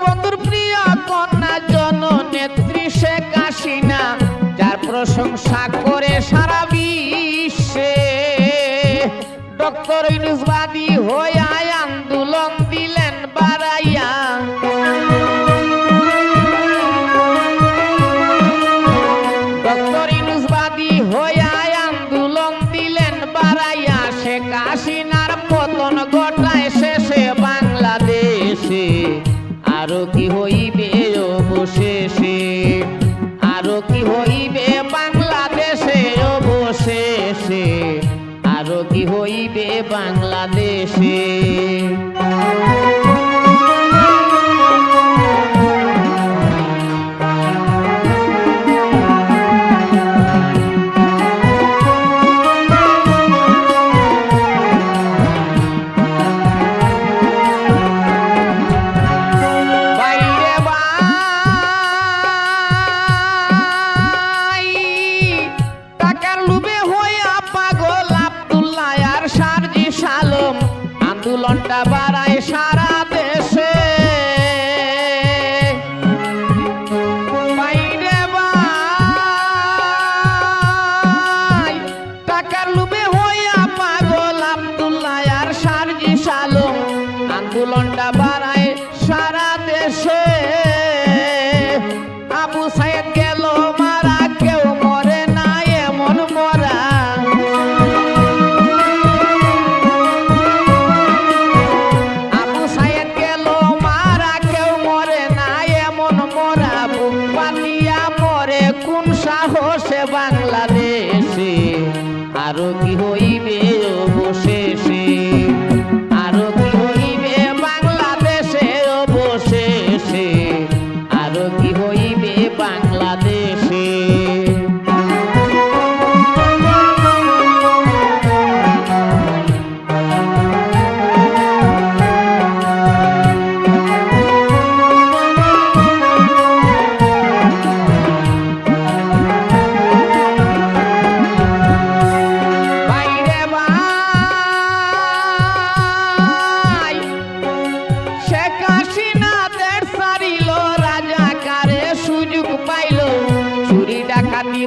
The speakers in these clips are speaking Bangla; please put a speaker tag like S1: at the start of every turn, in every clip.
S1: বঙ্গবন্ধুর প্রিয় কন্যা জননেত্রী শেখ হাসিনা, যার প্রশংসা করে সারা বিশ্বে ডক্টর ইউনূস বাদী হইয়া আন্দোলন দিলেন বাড়াইয়া। ডক্টর ইউনূস বাদী হইয়া আন্দোলন দিলেন বাড়াইয়া, শেখ হাসিনার পতন ঘটায় শেষে বাংলাদেশে। আরো কি হইবে অবশেষে, আরো কি হইবে বাংলাদেশে অবশেষে, আরো কি হইবে বাংলাদেশে। আন্দোলনটা বাড়ায় সারা দেশে, বাইরে ভাই টাকার লোভে হইয়া পাগল আব্দুল্লাহ আর সার্জিস আলম। আন্দোলনটা বাড়ায় সারা দেশে, আবু সাইদ গেল মারা কেউ মরে না এমন মরা। কোন সাহসে বাংলাদেশে, আরো কি হইবে অবশেষে, আরো কি হইবে বাংলাদেশে অবশেষে, আরো কি হইবে বাংলাদেশে।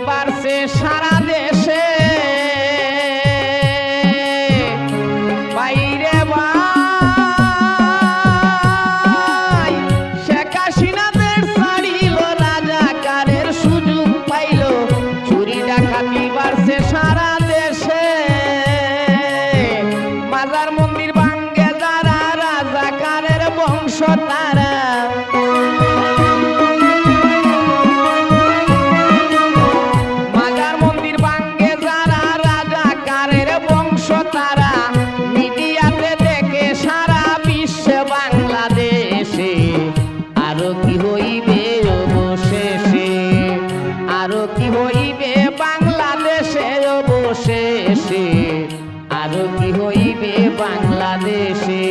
S1: বাড়ছে সারা দেশে, বাইরে ভাই শেখ হাসিনা দেশ ছাড়িল, রাজাকারের সুযোগ পাইল, চুরি ডাকাতি বাড়ছে সারা দেশে। মাজার মন্দির ভাঙ্গে যারা, রাজাকারের বংশ তারা। আরো কি হইবে অবশেষে, আরো কি হইবে বাংলাদেশে অবশেষে, আরো কি হইবে বাংলাদেশে।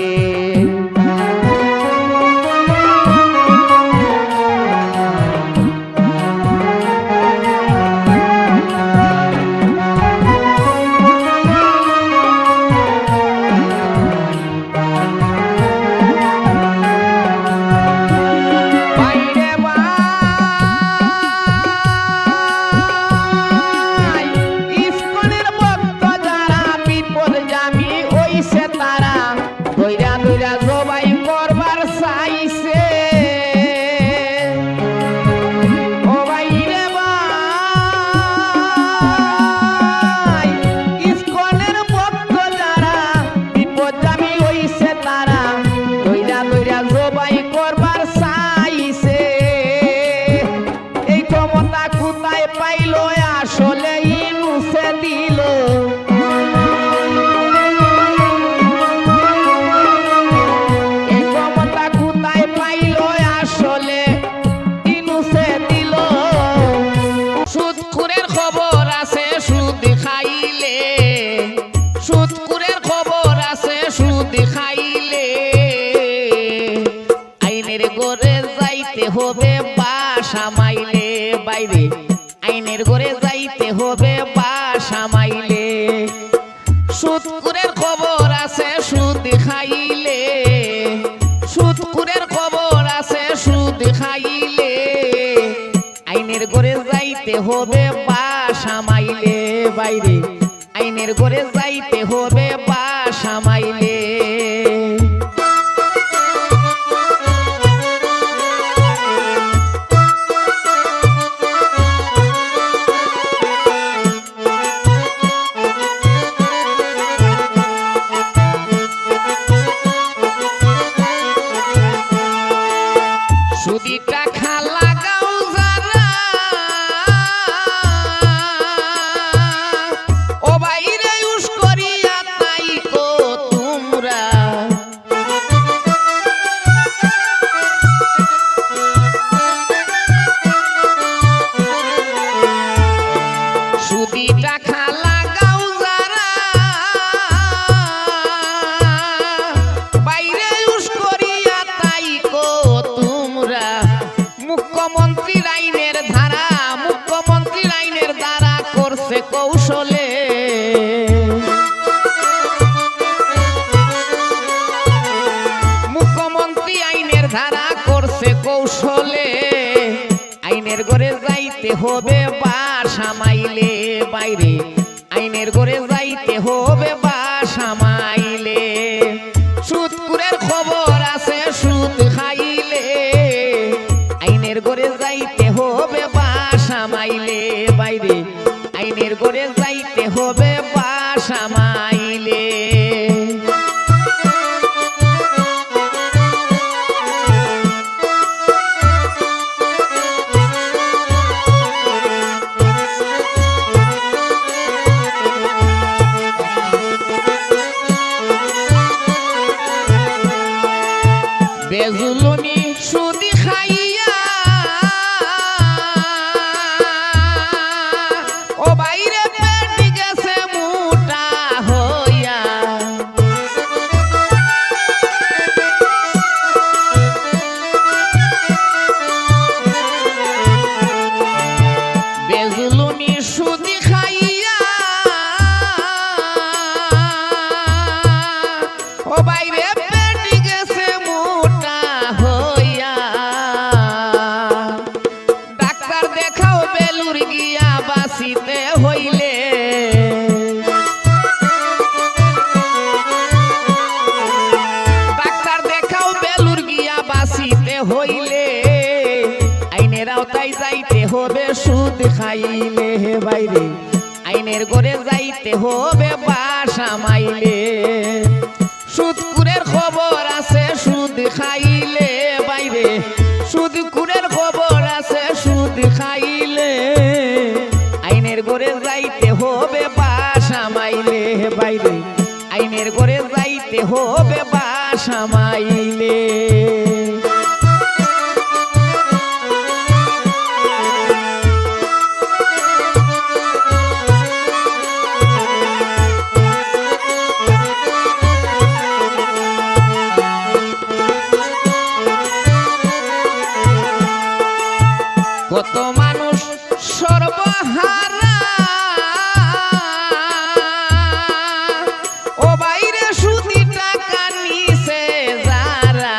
S1: হবে বাসা মাইলে, বাইরে আইনের ঘরে যাইতে হবে বাসা মাইলে। সুদখোরের খবর আছে সুদ খাইলে, সুদখোরের খবর আছে যাইতে হবে বাসা মাইলে বাইরে আইনের ঘরে যাইতে হবে বাসা মাইলে সুদিটা খালা গাও যারা ও বাইরে উস করিয়া তাই কো তোমরা সুদিটা খালা গাও যারা বাইরে উস করিয়া তাই কো তোমরা মুখ্যমন্ত্রীর আইনের ধারা মুখ্যমন্ত্রীর আইনের দ্বারা করছে কৌশলে মুখ্যমন্ত্রী আইনের ধারা করছে কৌশলে আইনের ঘরে যাইতে হবে বাসা মাইলে বাইরে আইনের ঘরে যাইতে হবে বাসা মাইলে সুদকুরের খবর আছে সুদ খাইলে আইনের ঘরে যাইতে হবে বাসা মাইলে বাইরে আইনের ঘরে যাইতে হবে বাসা মাইলে বেজুলুনি সুদি খাইয়া ও বাইরে পেট গেছে মোটা হইয়া বেজুলুনি সুদি খাইয়া ও বাইরে ডাক্তার দেখাও বেলুর গিয়া বাঁচিতে হইলে ডাক্তার দেখাও বেলুর গিয়া বাঁচিতে হইলে আইনের আওতায় যাইতে হবে সুদ খাইলে বাইরে আইনের ঘরে যাইতে হবে বাসা মাইলে সুদকুরের খবর আছে সুদ খাইলে বাইরে সুদকুরের খবর আছে সুদ খাইলে আইনের ঘরে যাইতে হবে বাসা মাইলে বাইরে আইনের ঘরে যাইতে হবে বাসা মাইলে কত মানুষ সর্বহারা ও বাইরে সুদি টাকা নিছে যারা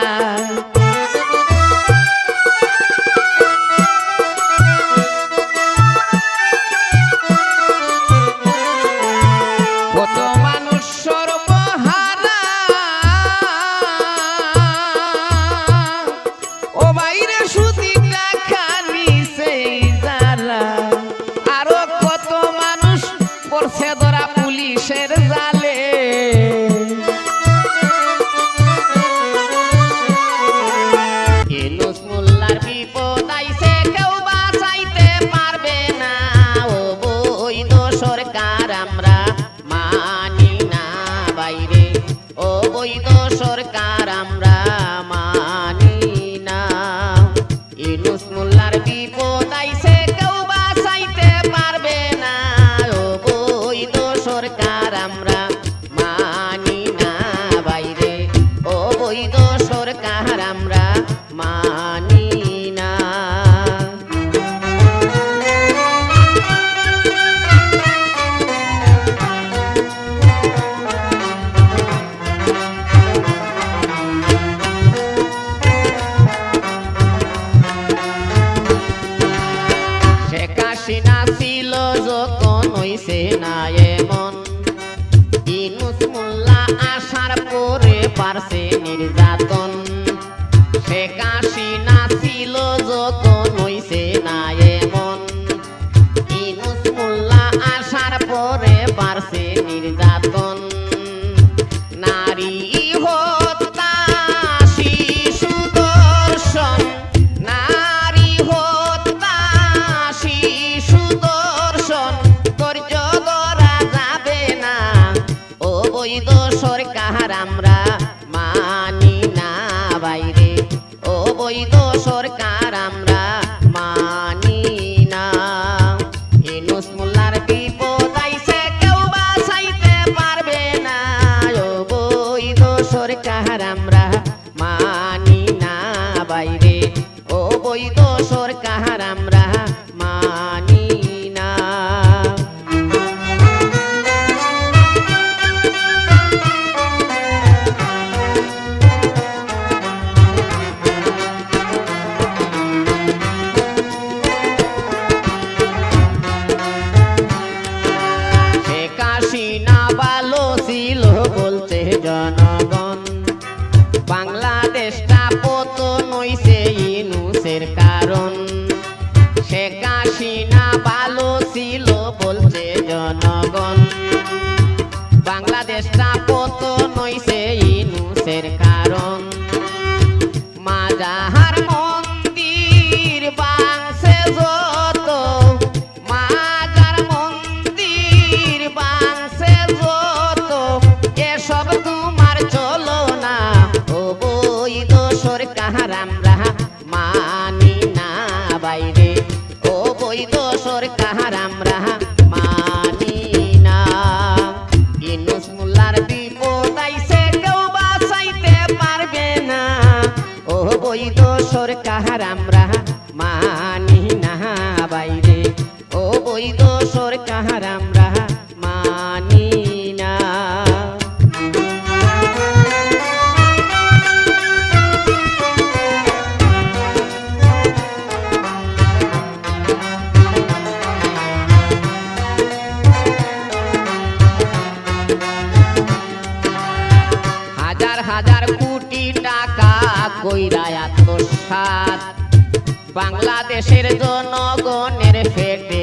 S1: কত মানুষ সর্বহারা ও বাইরে সুদি টাকা নিছে যারা আরো
S2: হইছে না এমন ইউনূস মোল্লা আসার পরে পারছে নির্যাতন শেখ হাসিনা ছিল যতন হইছে না এমন ইউনূস মোল্লা আসার পরে পারছে নির্যাতন নারী হত্যা শিশু ধর্ষণ নারী হত্যা শিশু ধর্ষণ ধৈর্য ধরা যাবে না অবৈধ সরকার আমরা মানি না বাইরে অবৈধ সরকার আমরা মানি না ইউনূস মোল্লার বিপদ আইছে কেউ বাঁচাইতে পারবে না অবৈধ সরকার আমরা মানি না বাইরে অবৈধ সরকার আমরা মানি না শেখ হাসিনা ভালো ছিল বলছে জনগণ বাংলাদেশটা পতন হইছে ইউনূসের কারণ শেখ হাসিনা ভালো ছিল বলছে জনগণ বাংলাদেশটা পতন হইছে ইউনূসের কারণ মাজার মন্দির ভাঙছে যত মাজার মন্দির ভাঙছে যত এসব তোমার চলো না অবৈধ সরকার আমরা মানি না বাইরে অবৈধ সরকার আমরা মানি না ইউনূস মোল্লার বিপদ আইছে কেউ বাঁচাইতে পারবে না অবৈধ সরকার আমরা মানি না বাইরে অবৈধ সরকার আমরা মানি না হাজার হাজার কোটি টাকা কইরা আত্মসাৎ বাংলাদেশের জনগণের পেটে